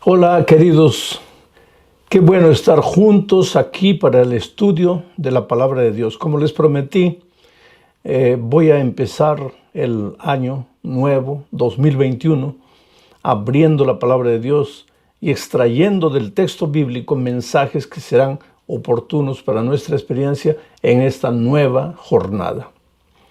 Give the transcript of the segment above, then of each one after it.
Hola queridos, qué bueno estar juntos aquí para el estudio de la palabra de Dios. Como les prometí, voy a empezar el año nuevo, 2021, abriendo la palabra de Dios y extrayendo del texto bíblico mensajes que serán oportunos para nuestra experiencia en esta nueva jornada.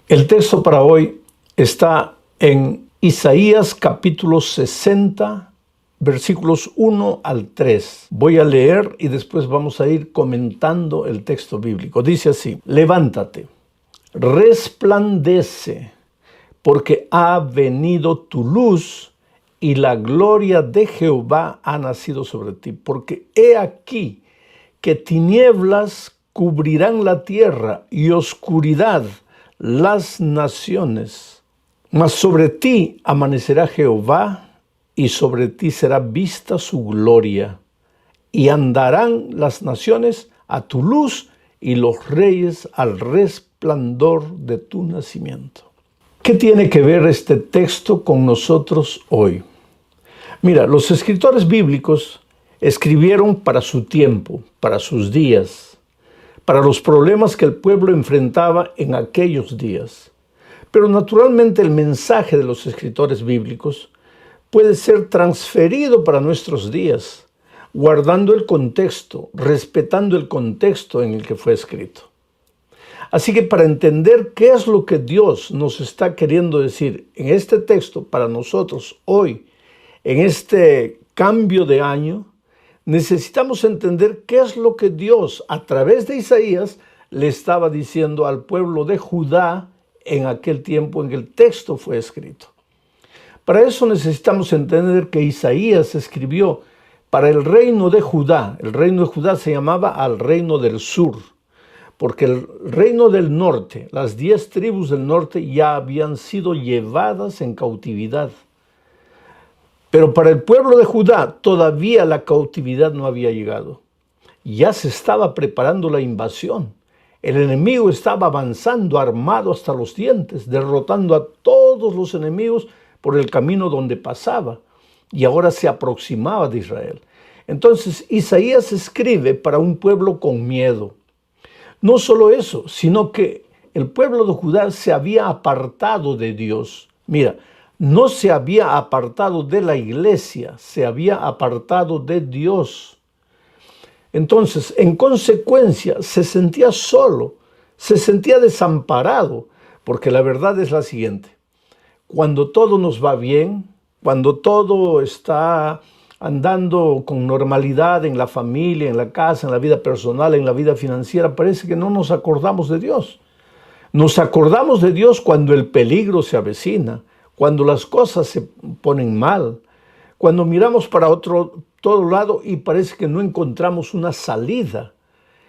El texto para hoy está en Isaías capítulo 60, versículos 1 al 3. Voy a leer y después vamos a ir comentando el texto bíblico. Dice así: levántate, resplandece, porque ha venido tu luz y la gloria de Jehová ha nacido sobre ti. Porque he aquí que tinieblas cubrirán la tierra y oscuridad las naciones. Mas sobre ti amanecerá Jehová, y sobre ti será vista su gloria. Y andarán las naciones a tu luz, y los reyes al resplandor de tu nacimiento. ¿Qué tiene que ver este texto con nosotros hoy? Mira, los escritores bíblicos escribieron para su tiempo, para sus días, para los problemas que el pueblo enfrentaba en aquellos días. Pero naturalmente el mensaje de los escritores bíblicos puede ser transferido para nuestros días, guardando el contexto, respetando el contexto en el que fue escrito. Así que para entender qué es lo que Dios nos está queriendo decir en este texto para nosotros hoy, en este cambio de año, necesitamos entender qué es lo que Dios, a través de Isaías, le estaba diciendo al pueblo de Judá en aquel tiempo en que el texto fue escrito. Para eso necesitamos entender que Isaías escribió para el reino de Judá. El reino de Judá se llamaba al reino del sur, porque el reino del norte, las 10 tribus del norte ya habían sido llevadas en cautividad. Pero para el pueblo de Judá todavía la cautividad no había llegado. Ya se estaba preparando la invasión. El enemigo estaba avanzando armado hasta los dientes, derrotando a todos los enemigos por el camino donde pasaba, y ahora se aproximaba de Israel. Entonces Isaías escribe para un pueblo con miedo. No solo eso, sino que el pueblo de Judá se había apartado de Dios. Mira, no se había apartado de la iglesia, se había apartado de Dios. Entonces, en consecuencia, se sentía solo, se sentía desamparado, porque la verdad es la siguiente: cuando todo nos va bien, cuando todo está andando con normalidad en la familia, en la casa, en la vida personal, en la vida financiera, parece que no nos acordamos de Dios. Nos acordamos de Dios cuando el peligro se avecina, cuando las cosas se ponen mal, cuando miramos para todo lado y parece que no encontramos una salida.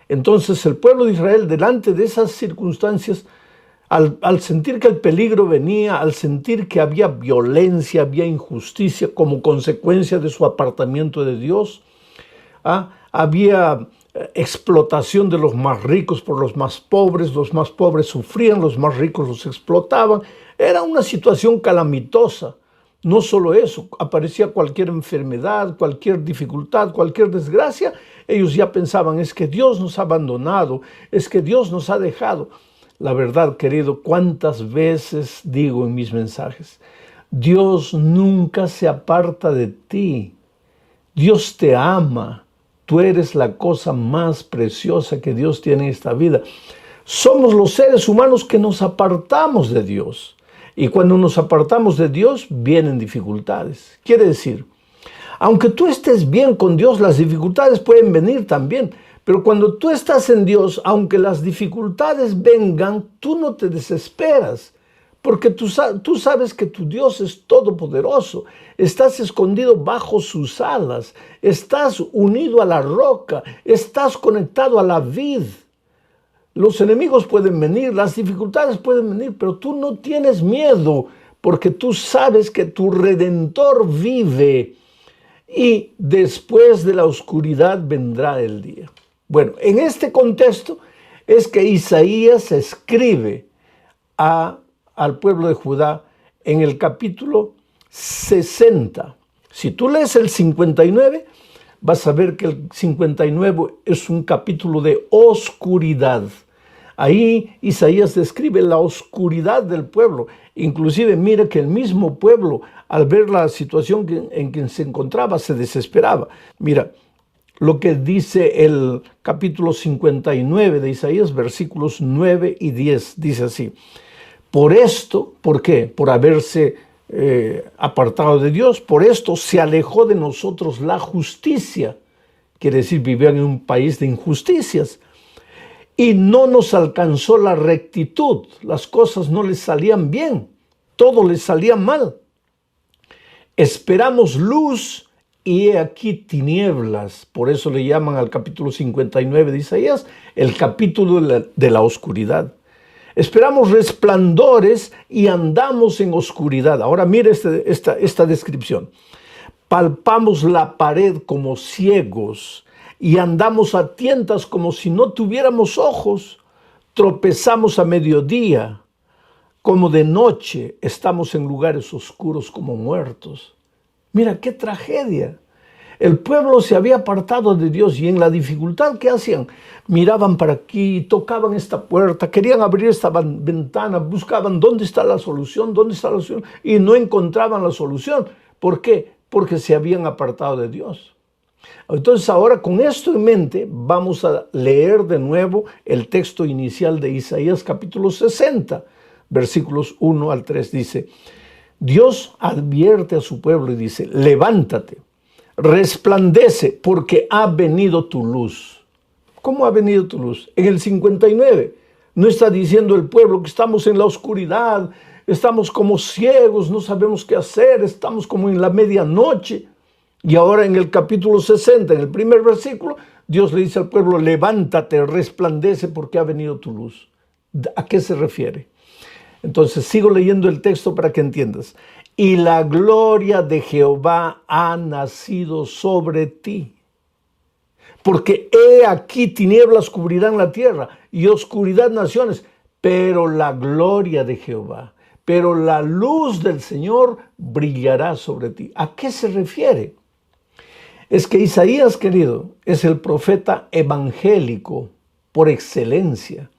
Entonces el pueblo de Israel, delante de esas circunstancias, al sentir que el peligro venía, al sentir que había violencia, había injusticia como consecuencia de su apartamiento de Dios, había explotación de los más ricos por los más pobres sufrían, los más ricos los explotaban. Era una situación calamitosa. No solo eso, aparecía cualquier enfermedad, cualquier dificultad, cualquier desgracia, ellos ya pensaban: es que Dios nos ha abandonado, es que Dios nos ha dejado. La verdad, querido, cuántas veces digo en mis mensajes: Dios nunca se aparta de ti. Dios te ama. Tú eres la cosa más preciosa que Dios tiene en esta vida. Somos los seres humanos que nos apartamos de Dios. Y cuando nos apartamos de Dios, vienen dificultades. Quiere decir, aunque tú estés bien con Dios, las dificultades pueden venir también. Pero cuando tú estás en Dios, aunque las dificultades vengan, tú no te desesperas. Porque tú sabes que tu Dios es todopoderoso. Estás escondido bajo sus alas. Estás unido a la roca. Estás conectado a la vid. Los enemigos pueden venir, las dificultades pueden venir, pero tú no tienes miedo, porque tú sabes que tu Redentor vive y después de la oscuridad vendrá el día. Bueno, en este contexto es que Isaías escribe al pueblo de Judá en el capítulo 60. Si tú lees el 59, vas a ver que el 59 es un capítulo de oscuridad. Ahí Isaías describe la oscuridad del pueblo. Inclusive mira que el mismo pueblo, al ver la situación en que se encontraba, se desesperaba. Mira lo que dice el capítulo 59 de Isaías, versículos 9 y 10. Dice así: por esto, ¿por qué? Por haberse apartado de Dios. Por esto se alejó de nosotros la justicia. Quiere decir, vivían en un país de injusticias. Y no nos alcanzó la rectitud. Las cosas no les salían bien. Todo les salía mal. Esperamos luz y he aquí tinieblas. Por eso le llaman al capítulo 59 de Isaías el capítulo de la oscuridad. Esperamos resplandores y andamos en oscuridad. Ahora mire esta descripción. Palpamos la pared como ciegos y andamos a tientas como si no tuviéramos ojos. Tropezamos a mediodía, como de noche estamos en lugares oscuros como muertos. Mira qué tragedia. El pueblo se había apartado de Dios y en la dificultad que hacían, miraban para aquí, tocaban esta puerta, querían abrir esta ventana, buscaban dónde está la solución, y no encontraban la solución. ¿Por qué? Porque se habían apartado de Dios. Entonces ahora, con esto en mente, vamos a leer de nuevo el texto inicial de Isaías capítulo 60, versículos 1 al 3. Dice: Dios advierte a su pueblo y dice: levántate, resplandece, porque ha venido tu luz. ¿Cómo ha venido tu luz? En el 59 no está diciendo el pueblo que estamos en la oscuridad, estamos como ciegos, no sabemos qué hacer, estamos como en la medianoche. Y ahora en el capítulo 60, en el primer versículo, Dios le dice al pueblo: levántate, resplandece, porque ha venido tu luz. ¿A qué se refiere? Entonces sigo leyendo el texto para que entiendas. Y la gloria de Jehová ha nacido sobre ti. Porque he aquí tinieblas cubrirán la tierra y oscuridad naciones, pero la gloria de Jehová, pero la luz del Señor brillará sobre ti. ¿A qué se refiere? Es que Isaías, querido, es el profeta evangélico por excelencia.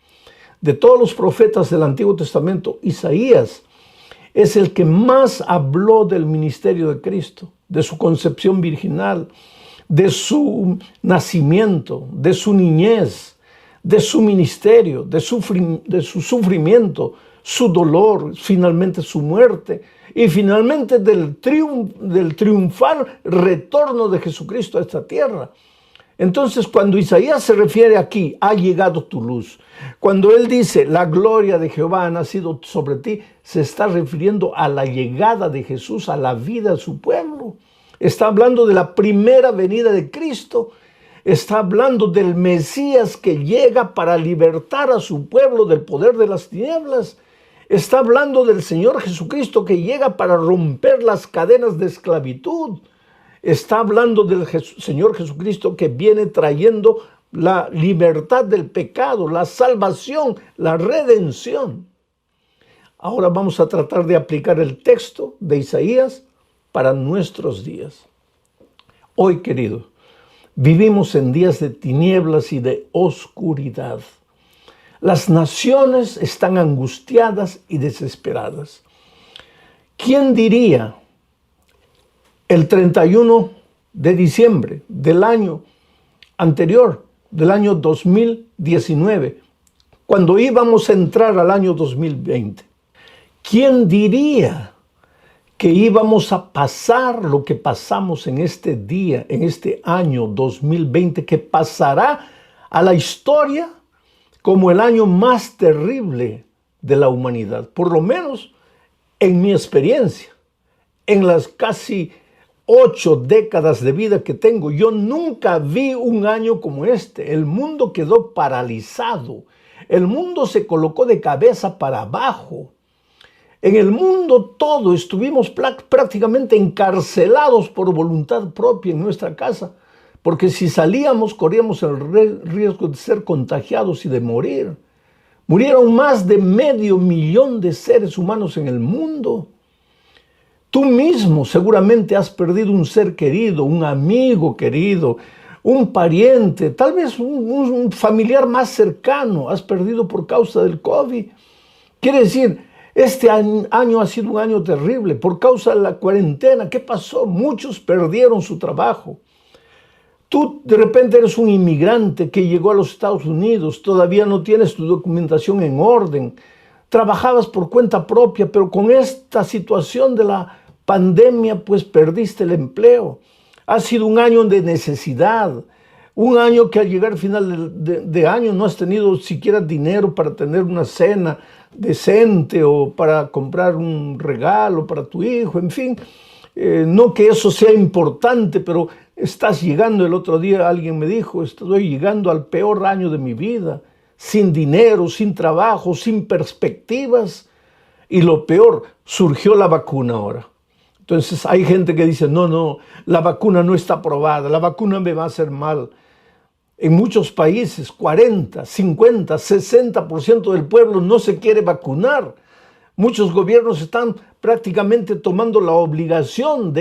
De todos los profetas del Antiguo Testamento, Isaías es el que más habló del ministerio de Cristo, de su concepción virginal, de su nacimiento, de su niñez, de su ministerio, de su sufrimiento, su dolor, finalmente su muerte y finalmente del triunfal retorno de Jesucristo a esta tierra. Entonces, cuando Isaías se refiere aquí, ha llegado tu luz. Cuando él dice, la gloria de Jehová ha nacido sobre ti, se está refiriendo a la llegada de Jesús a la vida de su pueblo. Está hablando de la primera venida de Cristo. Está hablando del Mesías que llega para libertar a su pueblo del poder de las tinieblas. Está hablando del Señor Jesucristo que llega para romper las cadenas de esclavitud. Está hablando del Señor Jesucristo que viene trayendo la libertad del pecado, la salvación, la redención. Ahora vamos a tratar de aplicar el texto de Isaías para nuestros días. Hoy, querido, vivimos en días de tinieblas y de oscuridad. Las naciones están angustiadas y desesperadas. ¿Quién diría el 31 de diciembre del año anterior, del año 2019, cuando íbamos a entrar al año 2020? ¿Quién diría que íbamos a pasar lo que pasamos en este día, en este año 2020, que pasará a la historia como el año más terrible de la humanidad? Por lo menos en mi experiencia, en las casi 8 décadas de vida que tengo, yo nunca vi un año como este. El mundo quedó paralizado. El mundo se colocó de cabeza para abajo. En el mundo todo estuvimos prácticamente encarcelados por voluntad propia en nuestra casa, porque si salíamos corríamos el riesgo de ser contagiados y de morir. Murieron más de 500,000 de seres humanos en el mundo. Tú mismo seguramente has perdido un ser querido, un amigo querido, un pariente, tal vez un familiar más cercano, has perdido por causa del COVID. Quiere decir, este año ha sido un año terrible por causa de la cuarentena. ¿Qué pasó? Muchos perdieron su trabajo. Tú de repente eres un inmigrante que llegó a los Estados Unidos, todavía no tienes tu documentación en orden, trabajabas por cuenta propia, pero con esta situación de la pandemia pues perdiste el empleo. Ha sido un año de necesidad, un año que al llegar al final de año no has tenido siquiera dinero para tener una cena decente o para comprar un regalo para tu hijo, en fin. No que eso sea importante, pero estás llegando. El otro día alguien me dijo, estoy llegando al peor año de mi vida, sin dinero, sin trabajo, sin perspectivas. Y lo peor, surgió la vacuna ahora. Entonces hay gente que dice, no, la vacuna no está aprobada, la vacuna me va a hacer mal. En muchos países, 40, 50, 60% del pueblo no se quiere vacunar. Muchos gobiernos están prácticamente tomando la obligación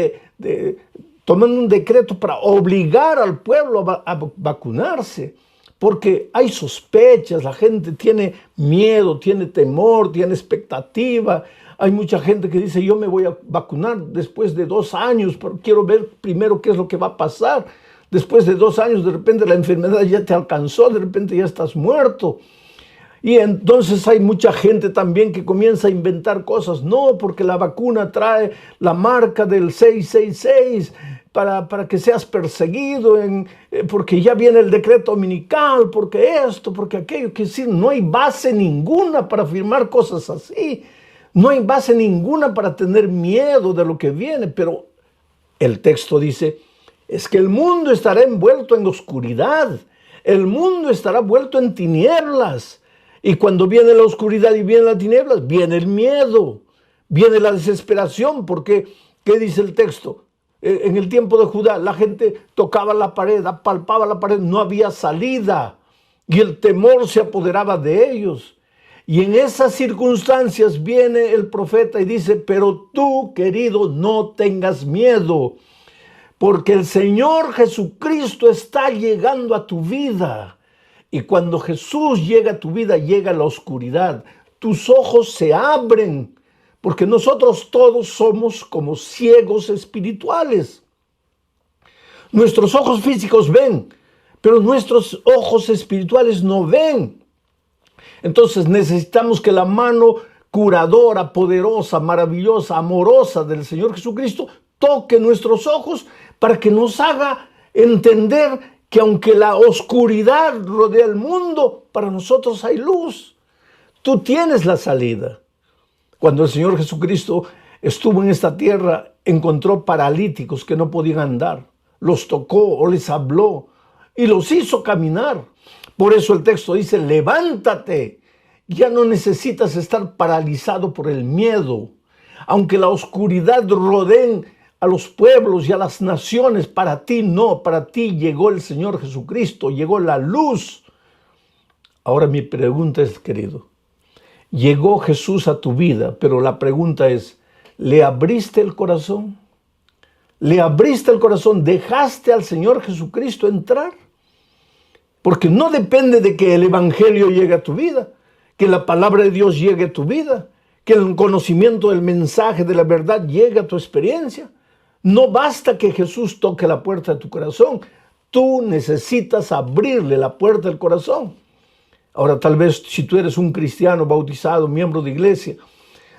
tomando un decreto para obligar al pueblo a vacunarse, porque hay sospechas, la gente tiene miedo, tiene temor, tiene expectativa. Hay mucha gente que dice, yo me voy a vacunar después de 2 años, pero quiero ver primero qué es lo que va a pasar. Después de 2 años, de repente la enfermedad ya te alcanzó, de repente ya estás muerto. Y entonces hay mucha gente también que comienza a inventar cosas. No, porque la vacuna trae la marca del 666 para que seas perseguido, porque ya viene el decreto dominical, porque esto, porque aquello. Que decir, no hay base ninguna para afirmar cosas así. No hay base ninguna para tener miedo de lo que viene. Pero el texto dice, es que el mundo estará envuelto en oscuridad. El mundo estará envuelto en tinieblas. Y cuando viene la oscuridad y vienen las tinieblas, viene el miedo, viene la desesperación, porque, ¿qué dice el texto? En el tiempo de Judá, la gente tocaba la pared, apalpaba la pared, no había salida, y el temor se apoderaba de ellos. Y en esas circunstancias viene el profeta y dice, pero tú, querido, no tengas miedo, porque el Señor Jesucristo está llegando a tu vida. Y cuando Jesús llega a tu vida, llega la oscuridad. Tus ojos se abren, porque nosotros todos somos como ciegos espirituales. Nuestros ojos físicos ven, pero nuestros ojos espirituales no ven. Entonces necesitamos que la mano curadora, poderosa, maravillosa, amorosa del Señor Jesucristo toque nuestros ojos para que nos haga entender que aunque la oscuridad rodea el mundo, para nosotros hay luz. Tú tienes la salida. Cuando el Señor Jesucristo estuvo en esta tierra, encontró paralíticos que no podían andar. Los tocó o les habló y los hizo caminar. Por eso el texto dice, levántate. Ya no necesitas estar paralizado por el miedo. Aunque la oscuridad rodee a los pueblos y a las naciones, para ti no, para ti llegó el Señor Jesucristo, llegó la luz. Ahora mi pregunta es, querido, llegó Jesús a tu vida, pero la pregunta es, ¿le abriste el corazón? ¿Le abriste el corazón? ¿Dejaste al Señor Jesucristo entrar? Porque no depende de que el Evangelio llegue a tu vida, que la palabra de Dios llegue a tu vida, que el conocimiento del mensaje de la verdad llegue a tu experiencia. No basta que Jesús toque la puerta de tu corazón. Tú necesitas abrirle la puerta del corazón. Ahora, tal vez si tú eres un cristiano bautizado, miembro de iglesia,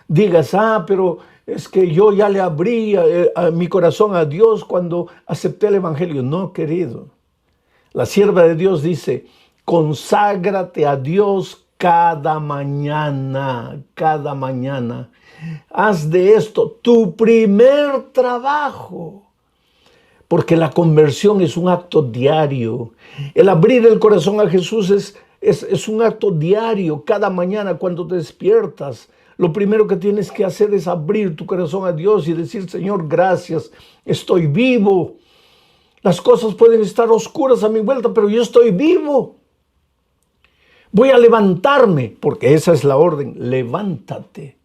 digas, pero es que yo ya le abrí a mi corazón a Dios cuando acepté el Evangelio. No, querido. La sierva de Dios dice, conságrate a Dios cada mañana, cada mañana. Haz de esto tu primer trabajo, porque la conversión es un acto diario. El abrir el corazón a Jesús es un acto diario. Cada mañana cuando te despiertas, lo primero que tienes que hacer es abrir tu corazón a Dios y decir, Señor, gracias, estoy vivo. Las cosas pueden estar oscuras a mi vuelta, pero yo estoy vivo. Voy a levantarme, porque esa es la orden, levántate.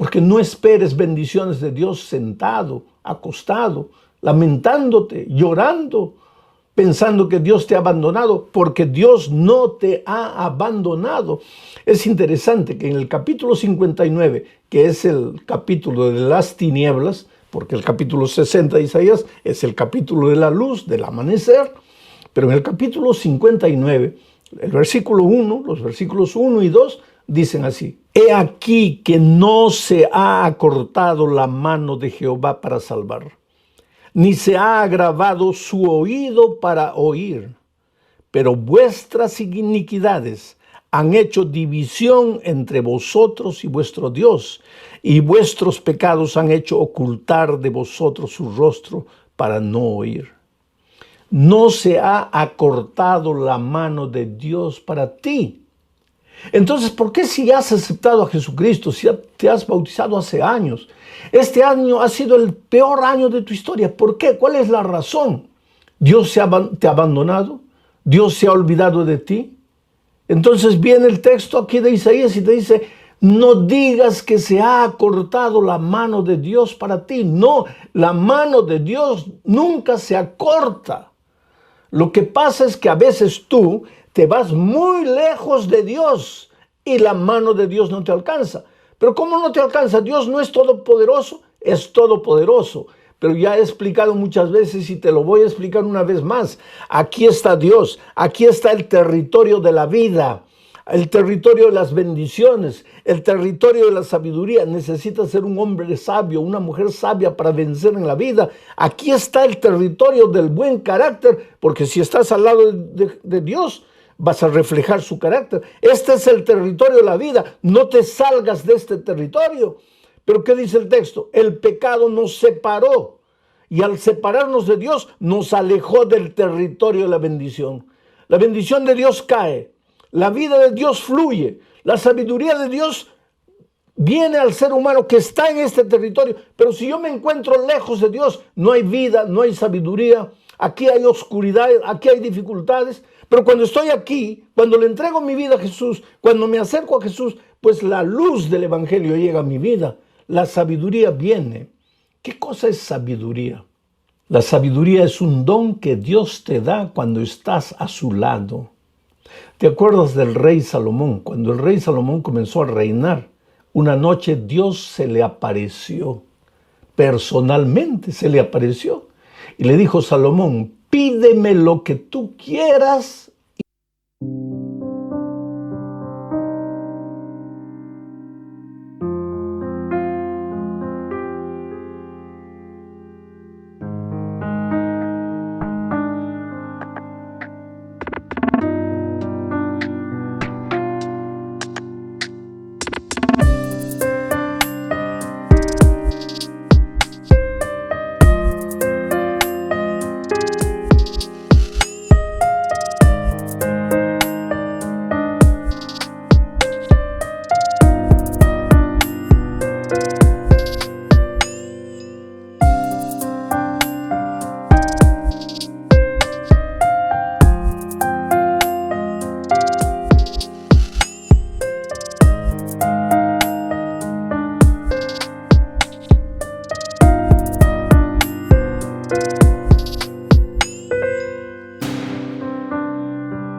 Porque no esperes bendiciones de Dios sentado, acostado, lamentándote, llorando, pensando que Dios te ha abandonado, porque Dios no te ha abandonado. Es interesante que en el capítulo 59, que es el capítulo de las tinieblas, porque el capítulo 60 de Isaías es el capítulo de la luz, del amanecer, pero en el capítulo 59, el versículo 1, los versículos 1 y 2 dicen así: He aquí que no se ha acortado la mano de Jehová para salvar, ni se ha agravado su oído para oír, pero vuestras iniquidades han hecho división entre vosotros y vuestro Dios, y vuestros pecados han hecho ocultar de vosotros su rostro para no oír. No se ha acortado la mano de Dios para ti. Entonces, ¿por qué si has aceptado a Jesucristo, si te has bautizado hace años, este año ha sido el peor año de tu historia? ¿Por qué? ¿Cuál es la razón? ¿Dios te ha abandonado? ¿Dios se ha olvidado de ti? Entonces viene el texto aquí de Isaías y te dice: no digas que se ha acortado la mano de Dios para ti. No, la mano de Dios nunca se acorta. Lo que pasa es que a veces tú te vas muy lejos de Dios y la mano de Dios no te alcanza. Pero ¿cómo no te alcanza? Dios no es todopoderoso, es todopoderoso. Pero ya he explicado muchas veces y te lo voy a explicar una vez más. Aquí está Dios, aquí está el territorio de la vida, el territorio de las bendiciones, el territorio de la sabiduría. Necesitas ser un hombre sabio, una mujer sabia para vencer en la vida. Aquí está el territorio del buen carácter, porque si estás al lado de Dios, vas a reflejar su carácter. Este es el territorio de la vida. No te salgas de este territorio. Pero ¿qué dice el texto? El pecado nos separó, y al separarnos de Dios nos alejó del territorio de la bendición. La bendición de Dios cae, la vida de Dios fluye, la sabiduría de Dios viene al ser humano que está en este territorio. Pero si yo me encuentro lejos de Dios, no hay vida, no hay sabiduría, aquí hay oscuridad, aquí hay dificultades. Pero cuando estoy aquí, cuando le entrego mi vida a Jesús, cuando me acerco a Jesús, pues la luz del evangelio llega a mi vida. La sabiduría viene. ¿Qué cosa es sabiduría? La sabiduría es un don que Dios te da cuando estás a su lado. ¿Te acuerdas del rey Salomón? Cuando el rey Salomón comenzó a reinar, una noche Dios se le apareció. Personalmente se le apareció. Y le dijo: Salomón, pídeme lo que tú quieras.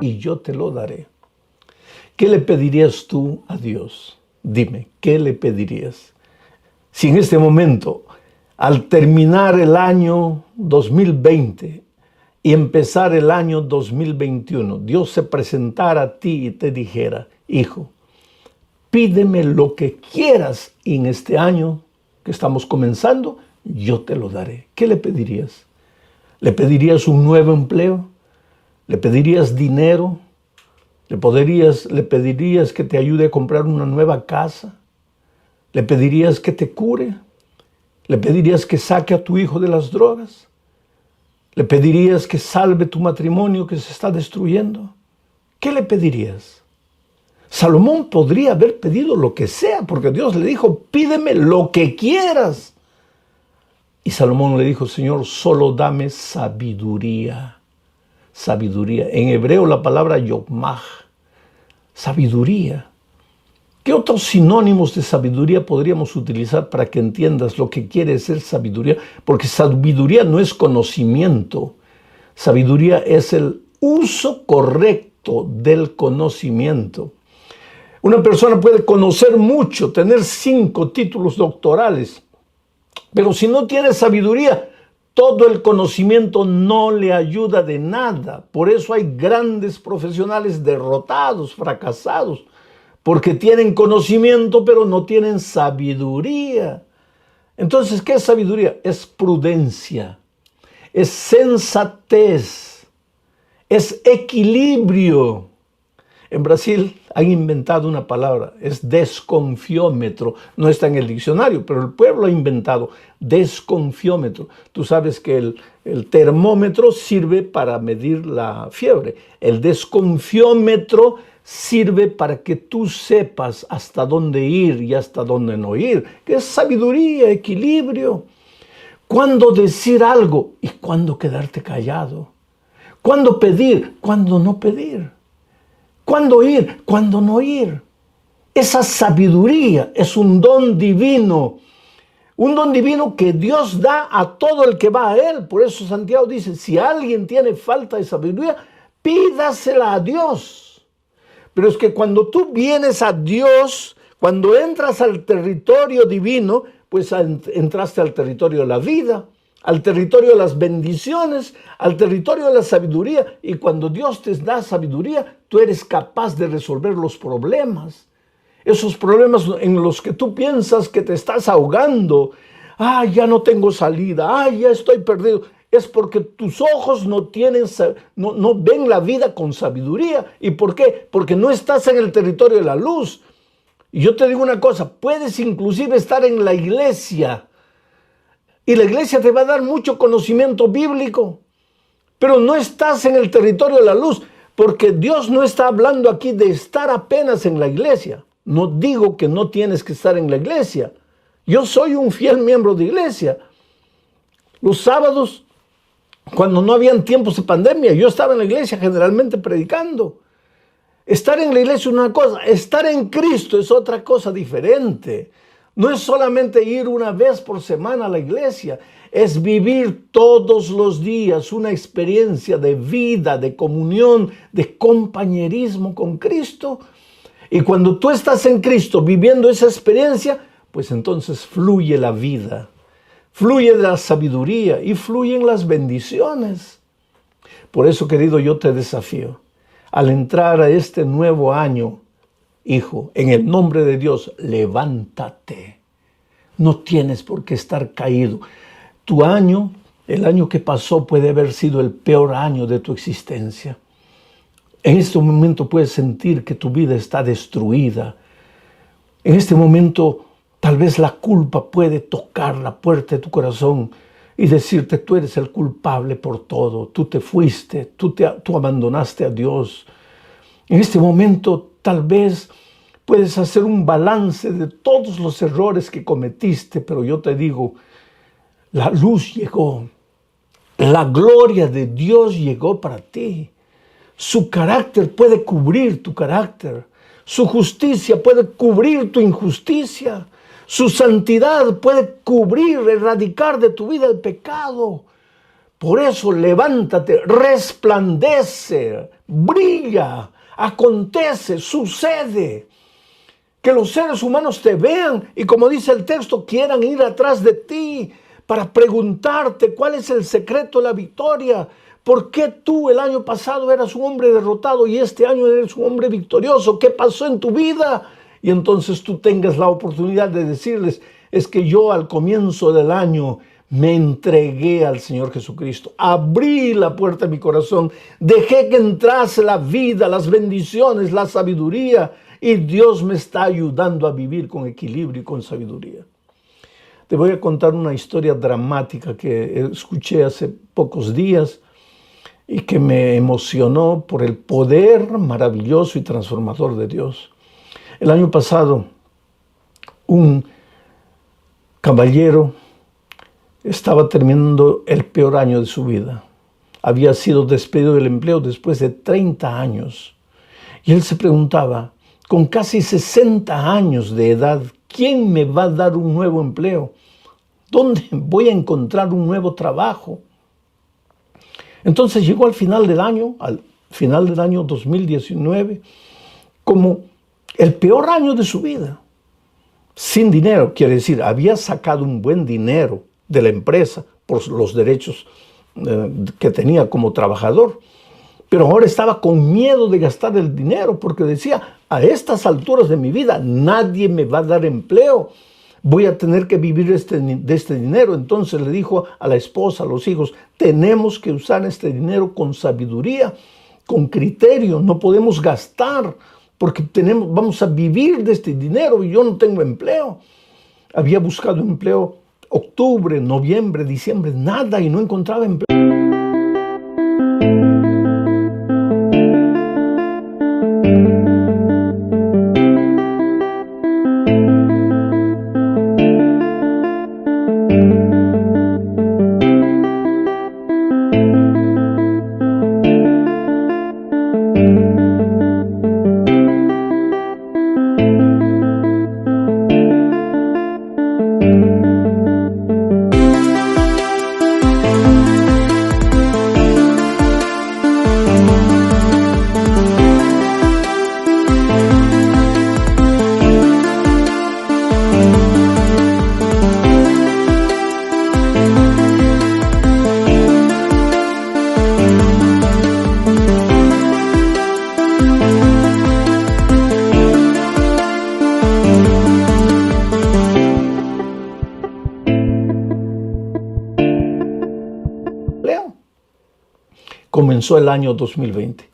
Y yo te lo daré. ¿Qué le pedirías tú a Dios? Dime, ¿qué le pedirías? Si en este momento, al terminar el año 2020 y empezar el año 2021, Dios se presentara a ti y te dijera: hijo, pídeme lo que quieras y en este año que estamos comenzando, yo te lo daré. ¿Qué le pedirías? ¿Le pedirías un nuevo empleo? ¿Le pedirías dinero? ¿Le pedirías que te ayude a comprar una nueva casa? ¿Le pedirías que te cure? ¿Le pedirías que saque a tu hijo de las drogas? ¿Le pedirías que salve tu matrimonio que se está destruyendo? ¿Qué le pedirías? Salomón podría haber pedido lo que sea, porque Dios le dijo: pídeme lo que quieras. Y Salomón le dijo: Señor, solo dame sabiduría. Sabiduría. En hebreo la palabra yokmah, sabiduría. ¿Qué otros sinónimos de sabiduría podríamos utilizar para que entiendas lo que quiere ser sabiduría? Porque sabiduría no es conocimiento. Sabiduría es el uso correcto del conocimiento. Una persona puede conocer mucho, tener 5 títulos doctorales, pero si no tiene sabiduría, todo el conocimiento no le ayuda de nada. Por eso hay grandes profesionales derrotados, fracasados, porque tienen conocimiento, pero no tienen sabiduría. Entonces, ¿qué es sabiduría? Es prudencia, es sensatez, es equilibrio. En Brasil han inventado una palabra, es desconfiómetro. No está en el diccionario, pero el pueblo ha inventado desconfiómetro. Tú sabes que el termómetro sirve para medir la fiebre. El desconfiómetro sirve para que tú sepas hasta dónde ir y hasta dónde no ir. Que es sabiduría, equilibrio. Cuándo decir algo y cuándo quedarte callado. Cuándo pedir, cuándo no pedir. ¿Cuándo ir? ¿Cuándo no ir? Esa sabiduría es un don divino que Dios da a todo el que va a Él. Por eso Santiago dice, si alguien tiene falta de sabiduría, pídasela a Dios. Pero es que cuando tú vienes a Dios, cuando entras al territorio divino, pues entraste al territorio de la vida, al territorio de las bendiciones, al territorio de la sabiduría. Y cuando Dios te da sabiduría, tú eres capaz de resolver los problemas. Esos problemas en los que tú piensas que te estás ahogando. Ya no tengo salida. Ya estoy perdido. Es porque tus ojos no ven la vida con sabiduría. ¿Y por qué? Porque no estás en el territorio de la luz. Y yo te digo una cosa, puedes inclusive estar en la iglesia. Y la iglesia te va a dar mucho conocimiento bíblico, pero no estás en el territorio de la luz, porque Dios no está hablando aquí de estar apenas en la iglesia. No digo que no tienes que estar en la iglesia. Yo soy un fiel miembro de iglesia. Los sábados, cuando no habían tiempos de pandemia, yo estaba en la iglesia generalmente predicando. Estar en la iglesia es una cosa, estar en Cristo es otra cosa diferente. No es solamente ir una vez por semana a la iglesia, es vivir todos los días una experiencia de vida, de comunión, de compañerismo con Cristo. Y cuando tú estás en Cristo viviendo esa experiencia, pues entonces fluye la vida, fluye la sabiduría y fluyen las bendiciones. Por eso, querido, yo te desafío, al entrar a este nuevo año, hijo, en el nombre de Dios, levántate. No tienes por qué estar caído. Tu año, el año que pasó, puede haber sido el peor año de tu existencia. En este momento puedes sentir que tu vida está destruida. En este momento, tal vez la culpa puede tocar la puerta de tu corazón y decirte, tú eres el culpable por todo. Tú te fuiste, tú abandonaste a Dios. En este momento, tal vez puedes hacer un balance de todos los errores que cometiste, pero yo te digo, la luz llegó, la gloria de Dios llegó para ti. Su carácter puede cubrir tu carácter, su justicia puede cubrir tu injusticia, su santidad puede cubrir, erradicar de tu vida el pecado. Por eso levántate, resplandece, brilla, acontece, sucede. Que los seres humanos te vean y, como dice el texto, quieran ir atrás de ti para preguntarte cuál es el secreto de la victoria. ¿Por qué tú el año pasado eras un hombre derrotado y este año eres un hombre victorioso? ¿Qué pasó en tu vida? Y entonces tú tengas la oportunidad de decirles, es que yo al comienzo del año me entregué al Señor Jesucristo. Abrí la puerta de mi corazón, dejé que entrase la vida, las bendiciones, la sabiduría. Y Dios me está ayudando a vivir con equilibrio y con sabiduría. Te voy a contar una historia dramática que escuché hace pocos días y que me emocionó por el poder maravilloso y transformador de Dios. El año pasado, un caballero estaba terminando el peor año de su vida. Había sido despedido del empleo después de 30 años. Y él se preguntaba, con casi 60 años de edad, ¿quién me va a dar un nuevo empleo? ¿Dónde voy a encontrar un nuevo trabajo? Entonces llegó al final del año 2019, como el peor año de su vida. Sin dinero, quiere decir, había sacado un buen dinero de la empresa por los derechos que tenía como trabajador, pero ahora estaba con miedo de gastar el dinero porque decía, a estas alturas de mi vida nadie me va a dar empleo, voy a tener que vivir de este dinero. Entonces le dijo a la esposa, a los hijos, tenemos que usar este dinero con sabiduría, con criterio, no podemos gastar porque vamos a vivir de este dinero y yo no tengo empleo. Había buscado empleo octubre, noviembre, diciembre, nada, y no encontraba empleo. Comenzó el año 2020.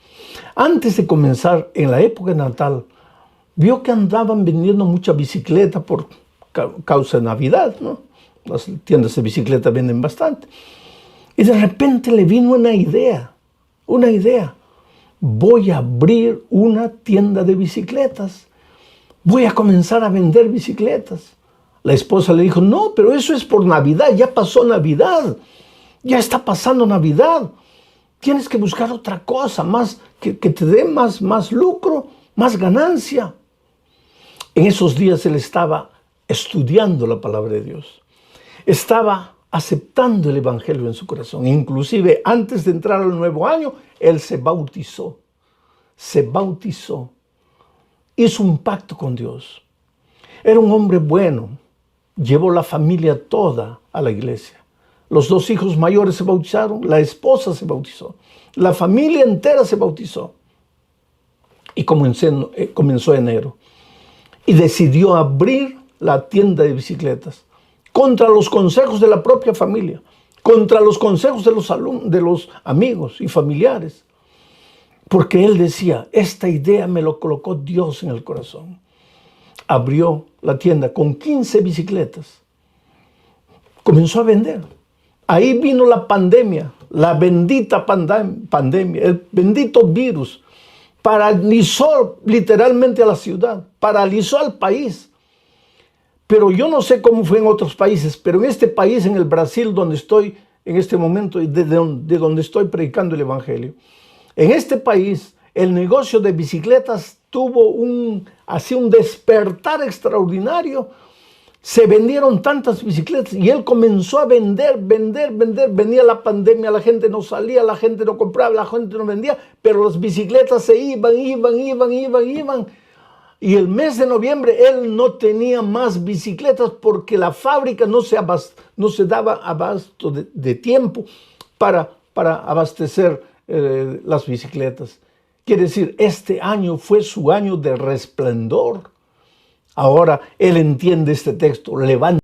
Antes de comenzar, en la época natal, vio que andaban vendiendo mucha bicicleta por causa de Navidad, ¿no? Las tiendas de bicicleta venden bastante. Y de repente le vino una idea. Voy a abrir una tienda de bicicletas. Voy a comenzar a vender bicicletas. La esposa le dijo, no, pero eso es por Navidad, ya pasó Navidad. Ya está pasando Navidad. Tienes que buscar otra cosa, más que te dé más lucro, más ganancia. En esos días él estaba estudiando la palabra de Dios. Estaba aceptando el evangelio en su corazón. Inclusive antes de entrar al nuevo año, él se bautizó. Hizo un pacto con Dios. Era un hombre bueno. Llevó la familia toda a la iglesia. Los 2 hijos mayores se bautizaron, la esposa se bautizó, la familia entera se bautizó. Y comenzó enero. Y decidió abrir la tienda de bicicletas contra los consejos de la propia familia, contra los consejos de los amigos y familiares. Porque él decía, esta idea me lo colocó Dios en el corazón. Abrió la tienda con 15 bicicletas. Comenzó a vender. Ahí vino la pandemia, la bendita pandemia, el bendito virus. Paralizó literalmente a la ciudad, paralizó al país. Pero yo no sé cómo fue en otros países, pero en este país, en el Brasil, donde estoy en este momento y de donde estoy predicando el evangelio, en este país el negocio de bicicletas tuvo un despertar extraordinario. Se vendieron tantas bicicletas y él comenzó a vender. Venía la pandemia, la gente no salía, la gente no compraba, la gente no vendía, pero las bicicletas se iban. Y el mes de noviembre él no tenía más bicicletas porque la fábrica no se daba abasto de tiempo para abastecer las bicicletas. Quiere decir, este año fue su año de resplendor. Ahora él entiende este texto, levanta